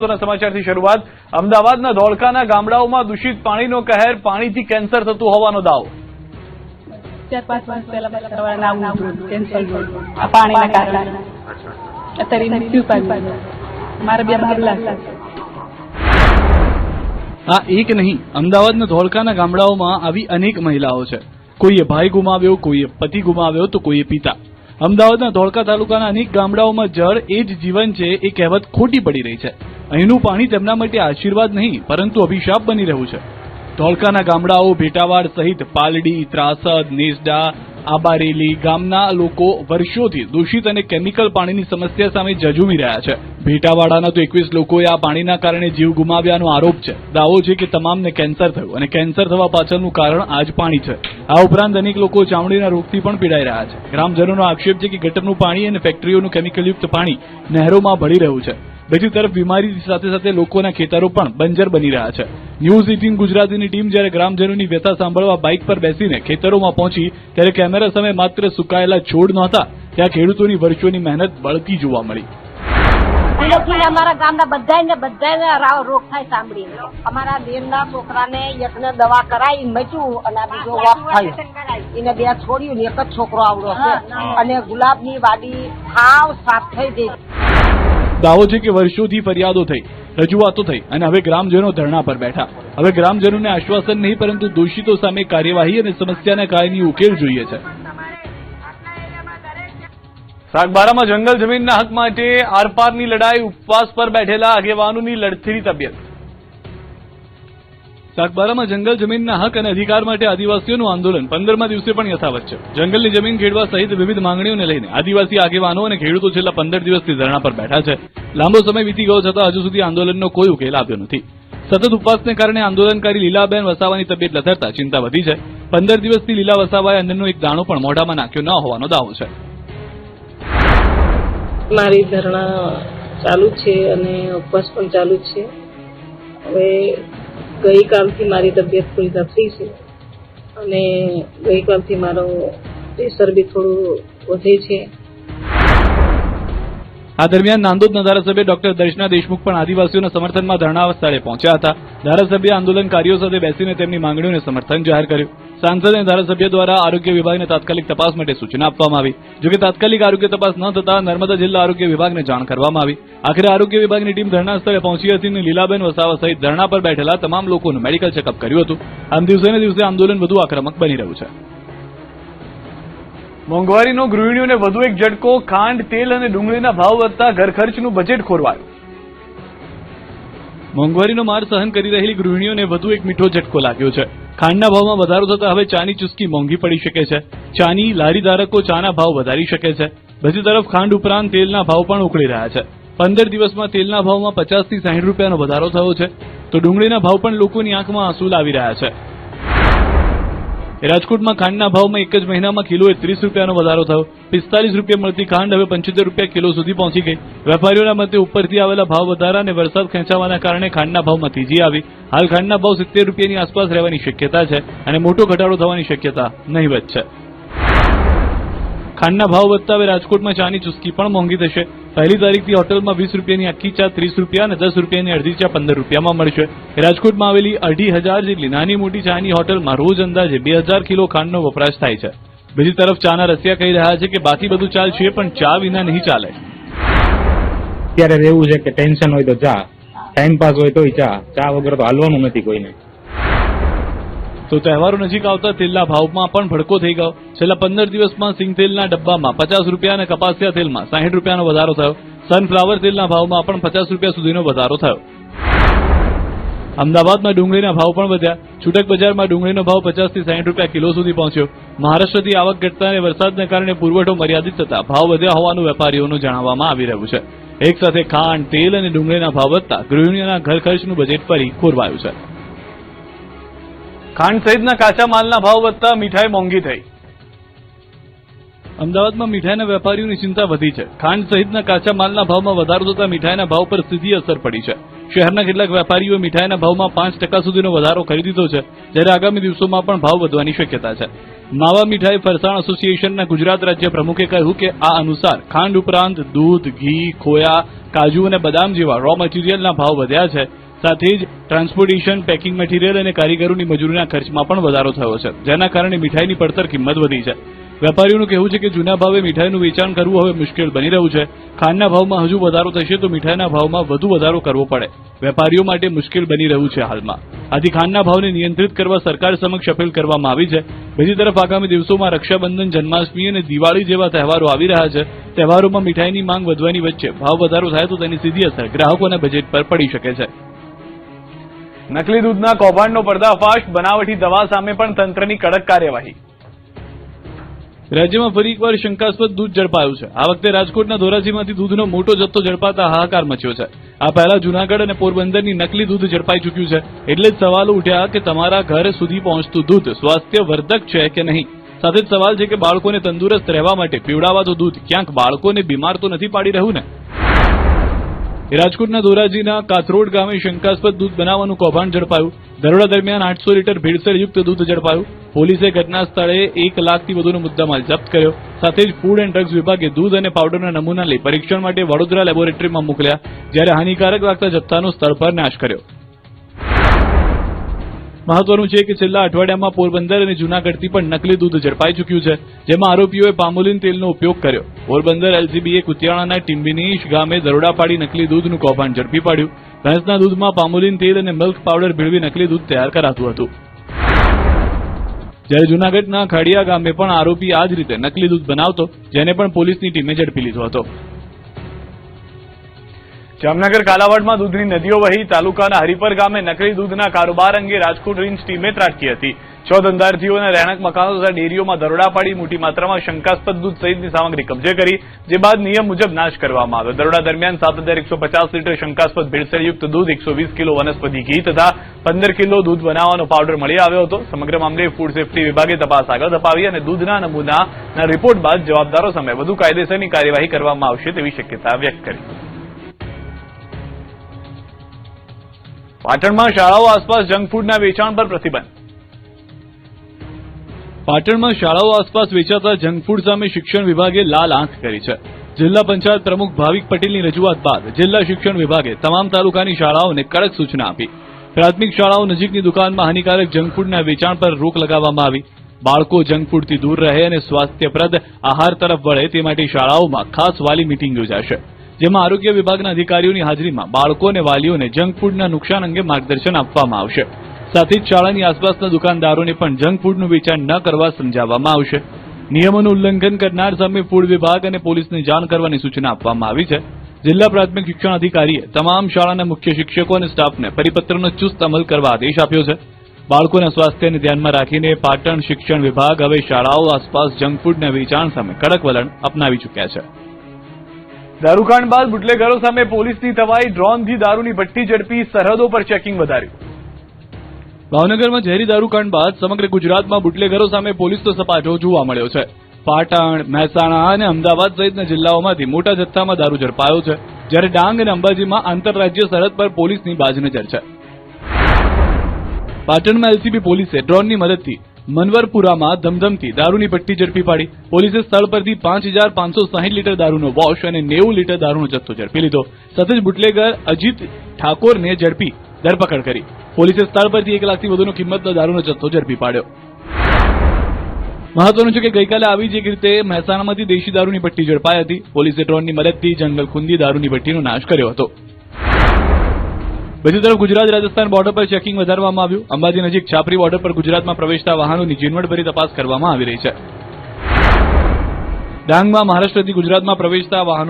સમાચારથી શરૂઆત અમદાવાદના ધોળકાના ગામડાઓમાં દૂષિત પાણીનો કહેર, પાણીથી કેન્સર થતું હોવાનો દાવો। 4-5 વર્ષ પહેલા કરવાના આવું કેન્સર આ પાણીના કારણે અત્યારે મૃત્યુ પામ્યા મારા બે બાબલા આ એક નહીં, અમદાવાદના ધોળકાના ગામડાઓમાં આવી અનેક મહિલાઓ છે। કોઈએ ભાઈ ગુમાવ્યો, કોઈએ પતિ ગુમાવ્યો તો કોઈએ પિતા। અમદાવાદના ધોળકા તાલુકાના અનેક ગામડાઓમાં જળ એ જ જીવન છે એ કહેવત ખોટી પડી રહી છે। અહીંનું પાણી તેમના માટે આશીર્વાદ નહીં પરંતુ અભિશાપ બની રહ્યું છે। ધોળકાના ગામડાઓ ભેટાવાડ સહિત પાલડી, ત્રાસદ, નેસડા, આબારેલી ગામના લોકો વર્ષોથી દૂષિત અને કેમિકલ પાણીની સમસ્યા સામે ઝઝૂમી રહ્યા છે। ભેટાવાડાના તો 21 લોકોએ આ પાણીના કારણે જીવ ગુમાવ્યાનો આરોપ છે। દાવો છે કે તમામને કેન્સર થયું અને કેન્સર થવા પાછળનું કારણ આ જ પાણી છે। આ ઉપરાંત અનેક લોકો ચામડીના રોગથી પણ પીડાઈ રહ્યા છે। ગ્રામજનોનો આક્ષેપ છે કે ગટરનું પાણી અને ફેક્ટરીઓનું કેમિકલયુક્ત પાણી નહેરોમાં ભળી રહ્યું છે। બીજી તરફ બીમારી સાથે સાથે લોકોના ખેતરો પણ બંજર બની રહ્યા છે। ન્યૂઝ 18 ગુજરાતીની ટીમ જ્યારે ગ્રામજનોની વ્યથા સાંભળવા બાઇક પર બેસીને ખેતરોમાં પહોંચી ત્યારે કેમેરા સામે માત્ર સુકાયેલા છોડ નહોતા, ત્યાં ખેડૂતોની વર્ષોની મહેનત બળતી જોવા મળી। અમારા ગામના બધાને રોગ થાય સાંભળીને અમારા બેનના છોકરાને એકને દવા કરાવી મચ્યું અને બીજો ઓફ થયું એને બે છોડ્યું ને એક જ છોકરો આવડો છે અને ગુલાબની વાડી સાવ સાફ થઈ ગઈ। દાવો છે કે વર્ષોથી ફરિયાદો થઈ, રજૂઆતો થઈ અને હવે ગ્રામજનો ધરણા પર બેઠા। હવે ગ્રામજનોને આશ્વાસન નહીં પરંતુ દોષિતો સામે કાર્યવાહી અને સમસ્યાના કાયમી ઉકેલ જોઈએ છે। સાગબારામાં જંગલ જમીનના હક માટે આરપારની લડાઈ, ઉપવાસ પર બેઠેલા આગેવાનોની લડથીરી તબિયત। સાગબારામાં જંગલ જમીનના હક અને અધિકાર માટે આદિવાસીઓનું આંદોલન 15મા દિવસે પણ યથાવત છે। જંગલની જમીન ખેડવા સહિત વિવિધ માંગણીઓને લઈને આદિવાસી આગેવાનો અને ખેડૂતો છેલ્લા 15 દિવસથી ધરણા પર બેઠા છે। લાંબો સમય વીતી ગયો છતાં હજુ સુધી આંદોલનનો કોઈ ઉકેલ આવ્યો નથી। સતત ઉપવાસને કારણે આંદોલનકારી લીલાબેન વસાવાની તબિયત લથડતા ચિંતા વધી છે। 15 દિવસથી લીલા વસાવાએ અન્નનો એક દાણો પણ મોઢામાં નાખ્યો ન હોવાનો દાવો છે। મારી ધરણા ચાલુ છે અને ઉપવાસ પણ ચાલુ છે। હવે ગઈકાલથી મારી તબિયત થોડી નબળી છે અને ગઈકાલથી મારો પ્રેશર બી થોડું વધે છે। આ દરમિયાન નાંદોદના ધારાસભ્ય ડોક્ટર દર્શના દેશમુખ પણ આદિવાસીઓના સમર્થનમાં ધરણા સ્થળે પહોંચ્યા હતા। ધારાસભ્ય આંદોલનકારીઓ સાથે બેસીને તેમની માંગણીઓને સમર્થન જાહેર કર્યું। સાંસદ અને ધારાસભ્ય દ્વારા આરોગ્ય વિભાગને તાત્કાલિક તપાસ માટે સૂચના આપવામાં આવી। જોકે તાત્કાલિક આરોગ્ય તપાસ ન થતા નર્મદા જિલ્લા આરોગ્ય વિભાગને જાણ કરવામાં આવી। આખરે આરોગ્ય વિભાગની ટીમ ધરણા સ્થળે પહોંચી હતી અને લીલાબેન વસાવા સહિત ધરણા પર બેઠેલા તમામ લોકોનું મેડિકલ ચેકઅપ કર્યું હતું। આમ દિવસે ને દિવસે આંદોલન વધુ આક્રમક બની રહ્યું છે। મોંઘવારીનો ગૃહિણીઓને વધુ એક ઝટકો, ખાંડ, તેલ અને ડુંગળીના ભાવ વધતા ઘર ખર્ચનું બજેટ ખોરવાયું। મોંઘવારીનો માર સહન કરી રહેલી ગૃહિણીઓને વધુ એક મીઠો ઝટકો લાગ્યો છે। ખાંડના ભાવમાં વધારો થતા હવે ચાની ચુસ્કી મોંઘી પડી શકે છે। ચાની લારી ધારકો ચાના ભાવ વધારી શકે છે। બીજી તરફ ખાંડ ઉપરાંત તેલના ભાવ પણ ઉકળી રહ્યા છે। 15 દિવસમાં તેલના ભાવમાં 50 થી 60 રૂપિયાનો વધારો થયો છે તો ડુંગળીના ભાવ પણ લોકોની આંખમાં આંસુ લાવી રહ્યા છે। રાજકોટમાં ખાંડના ભાવમાં એક જ મહિનામાં કિલોએ 30 રૂપિયાનો વધારો થયો। 45 રૂપિયા મળતી ખાંડ હવે 75 રૂપિયા કિલો સુધી પહોંચી ગઈ। વેપારીઓના મતે ઉપરથી આવેલા ભાવ વધારા અને વરસાદ ખેંચાવાના કારણે ખાંડના ભાવમાં તેજી આવી। હાલ ખાંડના ભાવ 70 રૂપિયાની આસપાસ રહેવાની શક્યતા છે અને મોટો ઘટાડો થવાની શક્યતા નહીવત છે। ખાંડના ભાવ વધતા હવે રાજકોટમાં ચાની ચુસ્કી પણ મોંઘી થશે। પહેલી તારીખથી હોટલમાં 20 રૂપિયાની આખી ચા 30 રૂપિયા અને 10 રૂપિયાની અડધી ચા 15 રૂપિયામાં મળશે। રાજકોટમાં આવેલી 2,500 જેટલી નાની મોટી ચાની હોટલમાં રોજ અંદાજે 2000 કિલો ખાંડનો વપરાશ થાય છે। બીજી તરફ ચાના રસિયા કહી રહ્યા છે કે બાકી બધું ચાલશે પણ ચા વિના નહીં ચાલે। અત્યારે રહેવું છે કે ટેન્શન હોય તો ચા, ટાઈમ પાસ હોય તોય ચા વગર તો હાલવાનું નથી કોઈને। તો તહેવારો નજીક આવતા તેલના ભાવમાં પણ ભડકો થઈ ગયો। છેલ્લા 15 દિવસમાં સિંગ તેલના ડબ્બામાં 50 રૂપિયા અને કપાસિયા તેલમાં 60 રૂપિયાનો વધારો થયો। સનફ્લાવર તેલના ભાવમાં પણ 50 રૂપિયા સુધીનો વધારો થયો। અમદાવાદમાં ડુંગળીના ભાવ પણ વધ્યા। છૂટક બજારમાં ડુંગળીનો ભાવ 50 થી 60 રૂપિયા કિલો સુધી પહોંચ્યો। મહારાષ્ટ્રથી આવક ઘટતા અને વરસાદને કારણે પુરવઠો મર્યાદિત થતા ભાવ વધ્યા હોવાનું વેપારીઓનું જણાવવામાં આવી રહ્યું છે। એક સાથે ખાંડ, તેલ અને ડુંગળીના ભાવ વધતા ગૃહિણીઓના ઘર ખર્ચનું બજેટ ફરી ખોરવાયું છે। ખાંડ સહિતના કાચા માલના ભાવ વધતા મીઠાઈ મોંઘી થઈ। અમદાવાદમાં મીઠાઈના વેપારીઓની ચિંતા વધી છે। ખાંડ સહિતના કાચા માલના ભાવમાં વધારો થતા મીઠાઈના ભાવ પર સીધી અસર પડી છે। શહેરના કેટલાક વેપારીઓએ મીઠાઈના ભાવમાં 5% સુધીનો વધારો કરી દીધો છે, જ્યારે આગામી દિવસોમાં પણ ભાવ વધવાની શક્યતા છે। માવા મીઠાઈ ફરસાણ એસોસિએશનના ગુજરાત રાજ્ય પ્રમુખે કહ્યું કે આ અનુસાર ખાંડ ઉપરાંત દૂધ, ઘી, ખોયા, કાજુ અને બદામ જેવા રો મટીરીયલના ભાવ વધ્યા છે. સાથે જ ટ્રાન્સપોર્ટેશન, પેકિંગ મટીરીયલ અને કારીગરોની મજૂરીના ખર્ચમાં પણ વધારો થયો છે, જેના કારણે મીઠાઈની પડતર કિંમત વધી છે. વેપારીઓનું કહેવું છે કે જૂના ભાવે મીઠાઈનું વેચાણ કરવું હવે મુશ્કેલ બની રહ્યું છે. ખાંડના ભાવમાં હજુ વધારો થશે તો મીઠાઈના ભાવમાં વધુ વધારો કરવો પડે. વેપારીઓ માટે મુશ્કેલ બની રહ્યું છે હાલમાં. આથી ખાંડના ભાવને નિયંત્રિત કરવા સરકાર સમક્ષ અપીલ કરવામાં આવી છે. બીજી તરફ આગામી દિવસોમાં રક્ષાબંધન, જન્માષ્ટમી અને દિવાળી જેવા તહેવારો આવી રહ્યા છે. તહેવારોમાં મીઠાઈની માંગ વધવાની વચ્ચે ભાવ વધારો થાય તો તેની સીધી અસર ગ્રાહકોના બજેટ પર પડી શકે છે. નકલી દૂધના કૌભાંડનો પર્દાફાશ, બનાવટી દવા સામે પણ તંત્રની કડક કાર્યવાહી. રાજ્યમાં ફરી એકવાર શંકાસ્પદ દૂધ ઝડપાયું છે. આ વખતે રાજકોટના ધોરાજીમાંથી દૂધનો મોટો જથ્થો ઝડપાતા હાહાકાર મચ્યો છે. આ પહેલા જૂનાગઢ અને પોરબંદરની નકલી દૂધ ઝડપાઈ ચૂક્યું છે. એટલે જ સવાલો ઉઠ્યા કે તમારા ઘર સુધી પહોંચતું દૂધ સ્વાસ્થ્યવર્ધક છે કે નહીં. સાથે જ સવાલ છે કે બાળકોને તંદુરસ્ત રહેવા માટે પીવડાવાતું દૂધ ક્યાંક બાળકોને બીમાર તો નથી પાડી રહ્યું ને. રાજકોટના ધોરાજીના કાથરોડ ગામે શંકાસ્પદ દૂધ બનાવવાનું કૌભાંડ ઝડપાયું. દરોડા દરમિયાન 800 લીટર ભેળસેળયુક્ત દૂધ ઝડપાયું. પોલીસે ઘટના સ્થળે 1 લાખથી વધુનો મુદ્દામાલ જપ્ત કર્યો. સાથે જ ફૂડ એન્ડ ડ્રગ્સ વિભાગે દૂધ અને પાવડરના નમૂના લઈ પરીક્ષણ માટે વડોદરા લેબોરેટરીમાં મોકલ્યા, જ્યારે હાનિકારક લાગતા જથ્થાનો સ્થળ પર નાશ કર્યો. મહત્વનું છે કે છેલ્લા અઠવાડિયામાં પોરબંદર અને જૂનાગઢથી પણ નકલી દૂધ ઝડપાઈ ચૂક્યું છે, જેમાં આરોપીઓએ પામોલીન તેલનો ઉપયોગ કર્યો. પોરબંદર એલસીબીએ કુતિયાણાના ટીમ્બીનીશ ગામે દરોડા પાડી નકલી દૂધનું કૌભાંડ ઝડપી પાડ્યું. ભેંસના દૂધમાં પામોલીન તેલ અને મિલ્ક પાવડર ભેળવી નકલી દૂધ તૈયાર કરાતું હતું. જ્યારે જૂનાગઢના ખાડિયા ગામે પણ આરોપી આ જ રીતે નકલી દૂધ બનાવતો, જેને પણ પોલીસની ટીમે ઝડપી લીધો હતો. જામનગર કાલાવાડમાં દૂધની નદીઓ વહી. તાલુકાના હરિપર ગામે નકલી દૂધના કારોબાર અંગે રાજકોટ રેન્જ ટીમે ત્રાટકી હતી. 6 ધંધાર્થીઓના રહેણાંક મકાનો તથા ડેરીઓમાં દરોડા પાડી મોટી માત્રામાં શંકાસ્પદ દૂધ સહિતની સામગ્રી કબજે કરી, જે બાદ નિયમ મુજબ નાશ કરવામાં આવ્યો. દરોડા દરમિયાન 7150 લીટર શંકાસ્પદ ભેળસેળયુક્ત દૂધ, 120 કિલો વનસ્પતિ ઘી તથા 15 કિલો દૂધ બનાવવાનો પાવડર મળી આવ્યો હતો. સમગ્ર મામલે ફૂડ સેફ્ટી વિભાગે તપાસ આગળ ધપાવી અને દૂધના નમૂનાના રિપોર્ટ બાદ જવાબદારો સામે વધુ કાયદેસરની કાર્યવાહી કરવામાં આવશે તેવી શક્યતા વ્યક્ત કરી. પાટણમાં શાળાઓ આસપાસ જંક ફૂડના વેચાણ પર પ્રતિબંધ. પાટણમાં શાળાઓ આસપાસ વેચાતા જંક ફૂડ સામે શિક્ષણ વિભાગે લાલ આંખ કરી છે. જિલ્લા પંચાયત પ્રમુખ ભાવિક પટેલની રજૂઆત બાદ જિલ્લા શિક્ષણ વિભાગે તમામ તાલુકાની શાળાઓને કડક સૂચના આપી. પ્રાથમિક શાળાઓ નજીકની દુકાનમાં હાનિકારક જંક ફૂડના વેચાણ પર રોક લગાવવામાં આવી. બાળકો જંક ફૂડથી દૂર રહે અને સ્વાસ્થ્યપ્રદ આહાર તરફ વળે તે માટે શાળાઓમાં ખાસ વાલી મીટિંગ યોજાશે, જેમાં આરોગ્ય વિભાગના અધિકારીઓની હાજરીમાં બાળકો અને વાલીઓને જંક ફૂડના નુકસાન અંગે માર્ગદર્શન આપવામાં આવશે. સાથે જ શાળાની આસપાસના દુકાનદારોને પણ જંક ફૂડનું વેચાણ ન કરવા સમજાવવામાં આવશે. નિયમોનું ઉલ્લંઘન કરનાર સામે ફૂડ વિભાગ અને પોલીસને જાણ કરવાની સૂચના આપવામાં આવી છે. જિલ્લા પ્રાથમિક શિક્ષણ અધિકારીએ તમામ શાળાના મુખ્ય શિક્ષકો અને સ્ટાફને પરિપત્રનો ચુસ્ત અમલ કરવા આદેશ આપ્યો છે. બાળકોના સ્વાસ્થ્યને ધ્યાનમાં રાખીને પાટણ શિક્ષણ વિભાગ હવે શાળાઓ આસપાસ જંક ફૂડના વેચાણ સામે કડક વલણ અપનાવી ચૂક્યા છે. દારૂકાંડ બાદ બુટલેગરો સામે પોલીસની તવાઈ. ડ્રોનથી દારૂની ભઠ્ઠી ઝડપી, સરહદો પર ચેકિંગ વધાર્યું. ભાવનગરમાં ઝેરી દારૂકાંડ બાદ સમગ્ર ગુજરાતમાં બુટલેગરો સામે પોલીસનો સપાટો જોવા મળ્યો છે. પાટણ, મહેસાણા અને અમદાવાદ સહિતના જિલ્લાઓમાંથી મોટા જથ્થામાં દારૂ ઝડપાયો છે, જ્યારે ડાંગ અને અંબાજીમાં આંતરરાજ્ય સરહદ પર પોલીસની બાજનજર છે. પાટણમાં એલસીબી પોલીસે ડ્રોનની મદદથી મનવરપુરામાં ધમધમતી દારૂની ભઠ્ઠી ઝડપી પાડી. પોલીસે સ્થળ પરથી 5560 લીટર દારૂનો વોશ અને 90 લીટર દારૂનો જથ્થો ઝડપી લીધો. સાથે જ બુટલેગર અજીત ઠાકોરને ઝડપી ધરપકડ કરી. પોલીસે સ્થળ પરથી 1 લાખથી વધુનો કિંમતનો દારૂનો જથ્થો ઝડપી પાડ્યો. મહત્વનું છે કે ગઈકાલે આવી જ એક રીતે મહેસાણામાંથી દેશી દારૂની ભઠ્ઠી ઝડપાઈ હતી. પોલીસે ડ્રોનની મદદથી જંગલ ખૂંદી દારૂની ભઠ્ઠીનો નાશ કર્યો હતો. બીજી તરફ ગુજરાત રાજસ્થાન બોર્ડર પર ચેકિંગ વધારવામાં આવ્યું. અંબાજી નજીક છાપરી બોર્ડર પર ગુજરાતમાં પ્રવેશતા વાહનોની ઝીણવટભરી તપાસ કરવામાં આવી રહી છે. ડાંગમાં મહારાષ્ટ્રથી ગુજરાતમાં પ્રવેશતા વાહનોનું